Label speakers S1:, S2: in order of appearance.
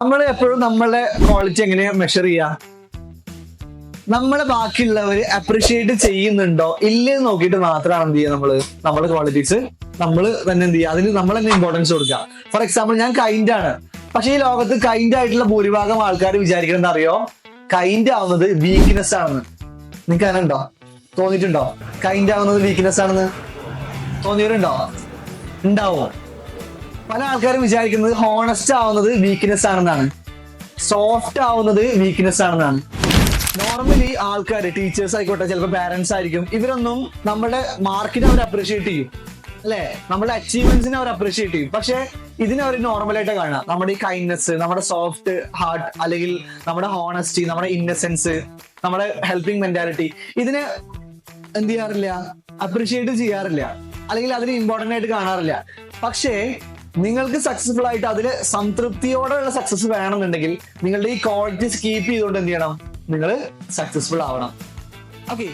S1: നമ്മൾ എപ്പോഴും നമ്മളെ ക്വാളിറ്റി എങ്ങനെയാ മെഷർ ചെയ്യാ? നമ്മളെ ബാക്കിയുള്ളവർ അപ്രീഷിയേറ്റ് ചെയ്യുന്നുണ്ടോ ഇല്ലെന്ന് നോക്കിയിട്ട് മാത്രമാണ് എന്ത് ചെയ്യുക നമ്മളെ ക്വാളിറ്റീസ് നമ്മൾ തന്നെ എന്ത് ചെയ്യുക, അതിന് നമ്മൾ തന്നെ ഇമ്പോർട്ടൻസ് കൊടുക്കുക. ഫോർ എക്സാമ്പിൾ, ഞാൻ കൈൻഡ് ആണ്, പക്ഷെ ഈ ലോകത്ത് കൈൻഡ് ആയിട്ടുള്ള ഭൂരിഭാഗം ആൾക്കാർ വിചാരിക്കുന്നത് അറിയോ, കൈൻഡ് ആവുന്നത് വീക്ക്നെസ് ആണെന്ന്. നിങ്ങൾക്ക് അങ്ങനെ ഉണ്ടോ? തോന്നിയിട്ടുണ്ടോ കൈൻഡ് ആവുന്നത് വീക്ക്നെസ് ആണെന്ന്? തോന്നിയവരുണ്ടോ? ഉണ്ടാവോ? പല ആൾക്കാരും വിചാരിക്കുന്നത് ഹോണസ്റ്റ് ആവുന്നത് വീക്ക്നെസ് ആണെന്നാണ്, സോഫ്റ്റ് ആവുന്നത് വീക്ക്നെസ് ആണെന്നാണ്. നോർമലി ആൾക്കാർ, ടീച്ചേഴ്സ് ആയിക്കോട്ടെ, ചിലപ്പോൾ പാരന്റ്സ് ആയിരിക്കും, ഇവരൊന്നും നമ്മുടെ മാർക്കിനെ അവർ അപ്രീഷിയേറ്റ് ചെയ്യും, അല്ലെ, നമ്മുടെ അച്ചീവ്മെന്റ്സിനെ അവർ അപ്രീഷിയേറ്റ് ചെയ്യും. പക്ഷെ ഇതിനെ അവർ നോർമലായിട്ട് കാണാം. നമ്മുടെ ഈ കൈൻഡ്നെസ്, നമ്മുടെ സോഫ്റ്റ് ഹാർട്ട്, അല്ലെങ്കിൽ നമ്മുടെ ഹോണസ്റ്റി, നമ്മുടെ ഇന്നസെൻസ്, നമ്മുടെ ഹെൽപ്പിംഗ് മെന്റാലിറ്റി, ഇതിനെ എന്ത് ചെയ്യാറില്ല, അപ്രീഷിയേറ്റ് ചെയ്യാറില്ല, അല്ലെങ്കിൽ അതിന് ഇമ്പോർട്ടന്റ് ആയിട്ട് കാണാറില്ല. പക്ഷേ നിങ്ങൾക്ക് സക്സസ്ഫുൾ ആയിട്ട് അതിൽ സംതൃപ്തിയോടെയുള്ള സക്സസ് വേണമെന്നുണ്ടെങ്കിൽ നിങ്ങളുടെ ഈ ക്വാളിറ്റീസ് കീപ്പ് ചെയ്തുകൊണ്ട് എന്ത് ചെയ്യണം, നിങ്ങൾ സക്സസ്ഫുൾ ആവണം. ഓക്കെ.